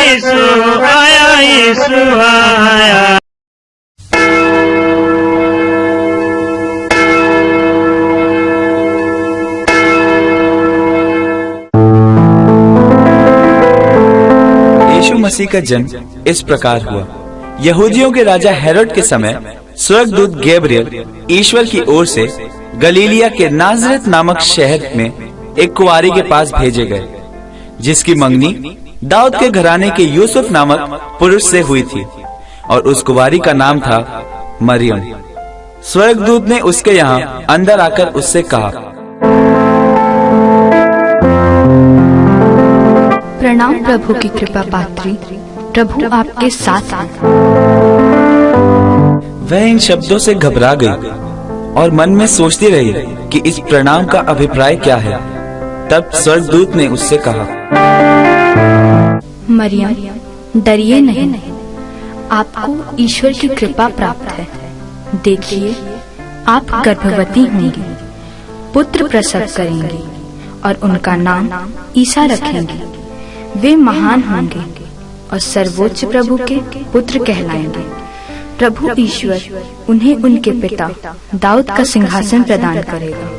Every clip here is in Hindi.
यीशु आया, यीशु आया। यीशु मसीह का जन्म इस प्रकार हुआ। यहूदियों के राजा हेरोड के समय स्वर्गदूत गैब्रियल ईश्वर की ओर से गलीलिया के नाजरेत नामक शहर में एक कुंवारी के पास भेजे गए, जिसकी मंगनी दाऊद के घराने के यूसुफ नामक पुरुष से हुई थी, और उस कुंवारी का नाम था मरियम। स्वर्गदूत ने उसके यहाँ अंदर आकर उससे कहा, प्रणाम प्रभु की कृपा पात्री, प्रभु आपके साथ हैं। वह इन शब्दों से घबरा गई और मन में सोचती रही कि इस प्रणाम का अभिप्राय क्या है। तब स्वर्गदूत ने उससे कहा, मरियम, डरिए नहीं, आपको ईश्वर की कृपा प्राप्त है। देखिए, आप गर्भवती होंगी, पुत्र प्रसव करेंगी और उनका नाम ईसा रखेंगी। वे महान होंगे और सर्वोच्च प्रभु के पुत्र कहलाएंगे। प्रभु ईश्वर उन्हें उनके पिता दाऊद का सिंहासन प्रदान करेगा।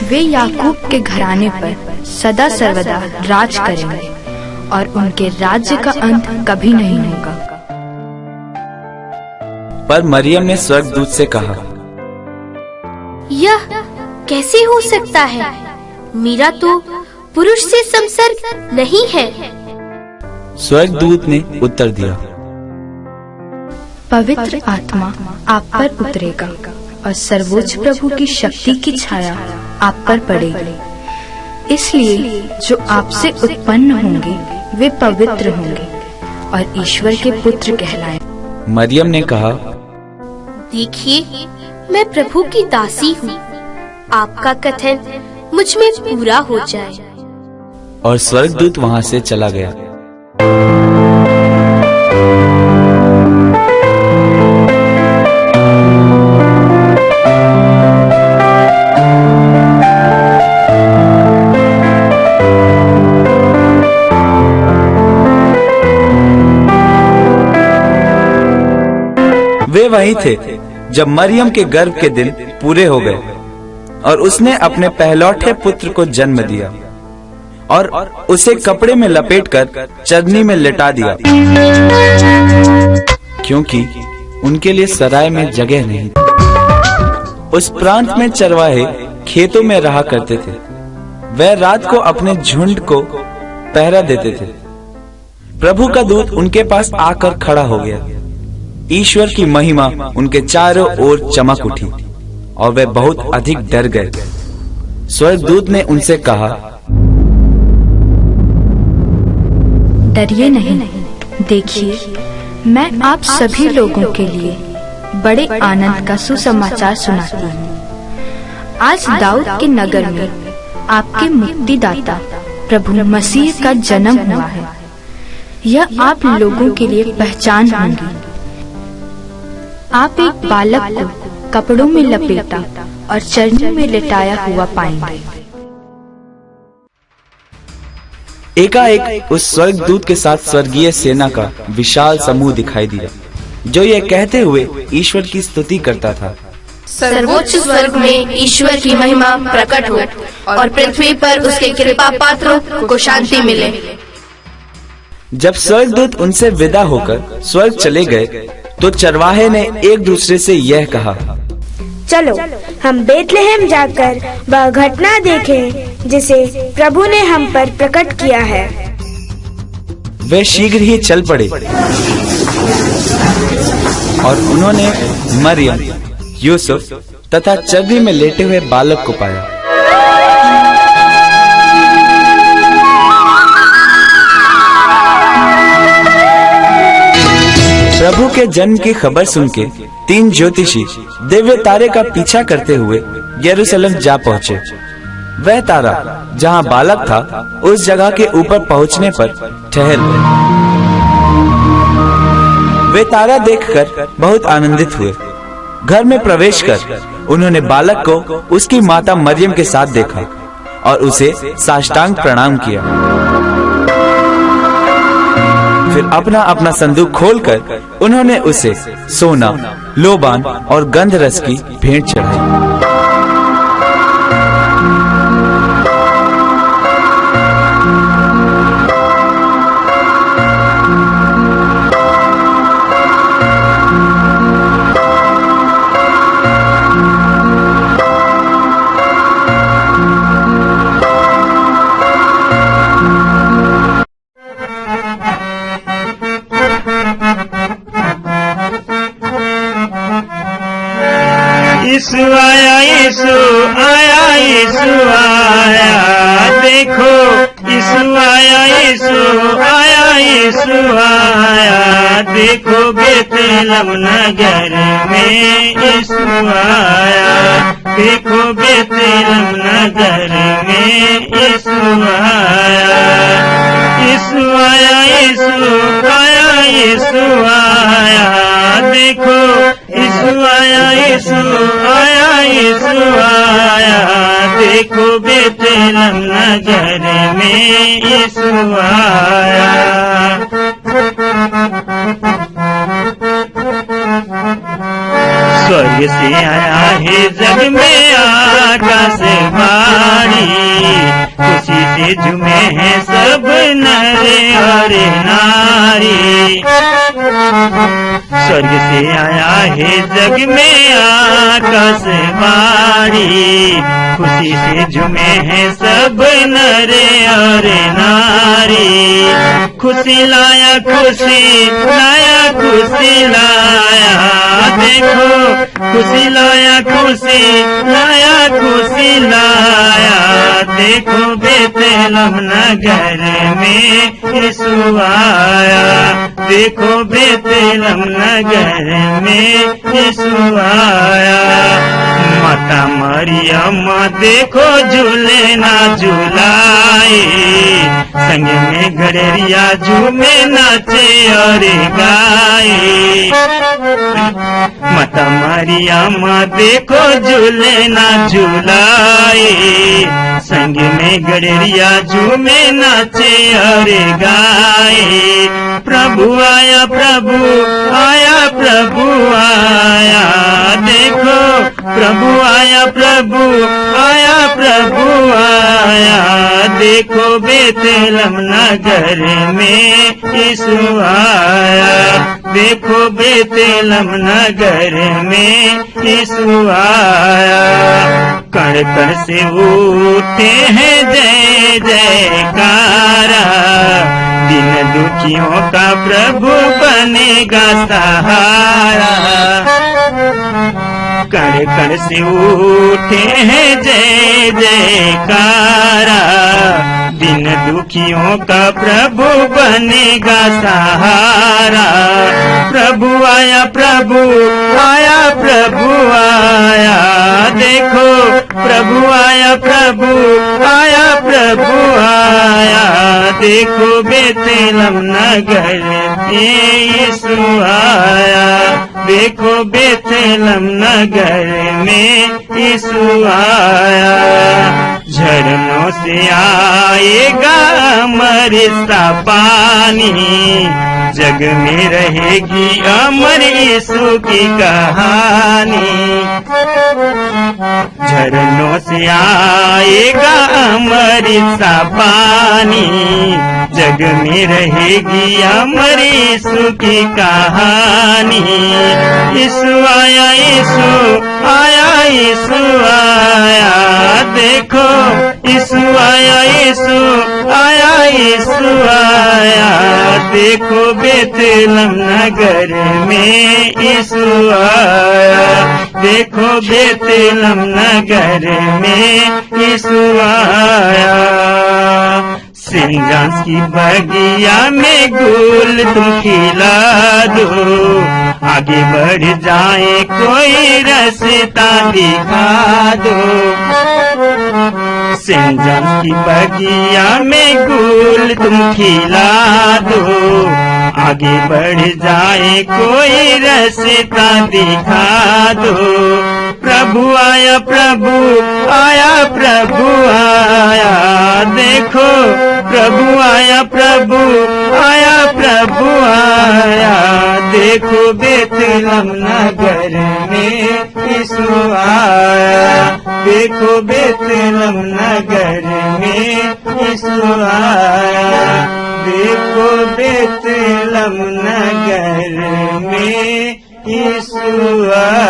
वे याकूब के घराने पर सदा सर्वदा राज करेंगे और उनके राज्य का अंत कभी नहीं होगा। पर मरियम ने स्वर्गदूत से कहा, यह कैसे हो सकता है? मेरा तो पुरुष से संसर्ग नहीं है। स्वर्गदूत ने उत्तर दिया, पवित्र आत्मा आप पर उतरेगा और सर्वोच्च प्रभु की शक्ति की छाया आप पर पड़ेगी। इसलिए जो आपसे उत्पन्न होंगे वे पवित्र होंगे और ईश्वर के पुत्र कहलाएंगे। मरियम ने कहा, देखिए, मैं प्रभु की दासी हूँ, आपका कथन मुझ में पूरा हो जाए। और स्वर्गदूत वहाँ से चला गया। वे वहीं थे जब मरियम के गर्भ के दिन पूरे हो गए और उसने अपने पहलौठे पुत्र को जन्म दिया और उसे कपड़े में लपेटकर चरनी में लिटा दिया, क्योंकि उनके लिए सराय में जगह नहीं थी। उस प्रांत में चरवाहे खेतों में रहा करते थे। वह रात को अपने झुंड को पहरा देते थे। प्रभु का दूत उनके पास आकर खड़ा हो गया। ईश्वर की महिमा उनके चारों ओर चमक उठी और वे बहुत अधिक डर गए। स्वर्गदूत ने उनसे कहा, डरिए नहीं, देखिए, मैं आप सभी लोगों के लिए बड़े आनंद का सुसमाचार सुनाती हूँ। आज दाऊद के नगर में आपके मुक्तिदाता प्रभु मसीह का जन्म हुआ है। यह आप लोगों के लिए पहचान होगी। आप एक बालक को कपड़ों में लपेटा और चरनी में लिटाया हुआ पाएंगे। एकाएक उस स्वर्गदूत के साथ स्वर्गीय सेना का विशाल समूह दिखाई दिया, जो ये कहते हुए ईश्वर की स्तुति करता था, सर्वोच्च स्वर्ग में ईश्वर की महिमा प्रकट हो और पृथ्वी पर उसके कृपा पात्रों को शांति मिले। जब स्वर्गदूत उनसे विदा होकर स्वर्ग चले गए तो चरवाहे ने एक दूसरे से यह कहा, चलो हम बेथलेहम जाकर वह घटना देखें जिसे प्रभु ने हम पर प्रकट किया है। वे शीघ्र ही चल पड़े और उन्होंने मरियम, यूसुफ तथा चर्बी में लेटे हुए बालक को पाया। प्रभु के जन्म की खबर सुनके 3 ज्योतिषी दिव्य तारे का पीछा करते हुए यरूशलेम जा पहुँचे। वह तारा जहाँ बालक था उस जगह के ऊपर पहुँचने पर ठहर गए। वे तारा देखकर बहुत आनंदित हुए। घर में प्रवेश कर उन्होंने बालक को उसकी माता मरियम के साथ देखा और उसे साष्टांग प्रणाम किया। फिर अपना अपना संदूक खोलकर उन्होंने उसे सोना, लोबान और गंधरस की भेंट चढ़ाई। यीशु आया, यीशु आया, यीशु आया, देखो यीशु आया, यीशु आया, यीशु आया, देखो बेतलेहम नगर में यीशु आया, देखो बेतलेहम नगर में यीशु आया, यीशु आया, यीशु आया, यीशु आया, देखो यीशु आया, यीशु आया, यीशु आया, देखो बेतलेहम नगर में यीशु आया। स्वर्ग से आया है जग में आकाश वाणी, खुशी से झूमे हैं सब नर और नारी। स्वर्ग से आया है जग में आकाश वाणी, खुशी से झूमे हैं सब नर और नारी। खुशी लाया, खुशी लाया, खुशी लाया, देखो खुशी लाया, खुशी लाया, खुशी लाया, देखो बेतलेहम नगर में यीशु आया, देखो बेतलेहम नगर में यीशु आया। माता मरियम देखो झूले ना झूलाए, संग में गड़रिया झूमे नाचे और गाए। माता मरियम देखो झूले ना झूलाए, संग में गड़रिया झूमे नाचे और गाए। प्रभु आया, प्रभु आया, प्रभु आया, देखो प्रभु आया, प्रभु आया, प्रभु आया, देखो बेतलेहम नगर में यीशु आया, देखो बेतलेहम नगर में यीशु आया। कण कण से उठते हैं जय जयकारा, दिन दुखियों का प्रभु बनेगा सहारा। कण कण से उठे हैं जय जयकारा, दिन दुखियों का प्रभु बनेगा सहारा। प्रभु आया, प्रभु आया, प्रभु आया, देखो प्रभु आया, प्रभु आया, प्रभु आया, देखो बेतलेहम नगर में यीशु आया, देखो बेतलेहम नगर में यीशु आया। झरनों से आएगा अमर सा पानी, जग में रहेगी अमर यीशु की कहानी। झरनों से आएगा अमर सा पानी, जग में रहेगी अमर यीशु की कहानी। यीशु आया, यीशु आया, यीशु आया, देखो यीशु आया, यीशु आया, यीशु आया, देखो बेतलेहम नगर में यीशु आया, देखो बेतलेहम नगर में यीशु आया। सिंगास की बगिया में गुल तुम खिला दो, आगे बढ़ जाए कोई रास्ता दिखा दो। सिंगास की बगिया में गुल तुम खिला दो, आगे बढ़ जाए कोई रास्ता दिखा दो। प्रभु आया, प्रभु आया, प्रभु आया, देखो प्रभु आया, प्रभु आया, प्रभु प्रभु आया, देखो बेतलहम नगर में यीशु आया, देखो बेतलहम नगर में यीशु आया, देखो बेतलहम नगर में यीशु आया।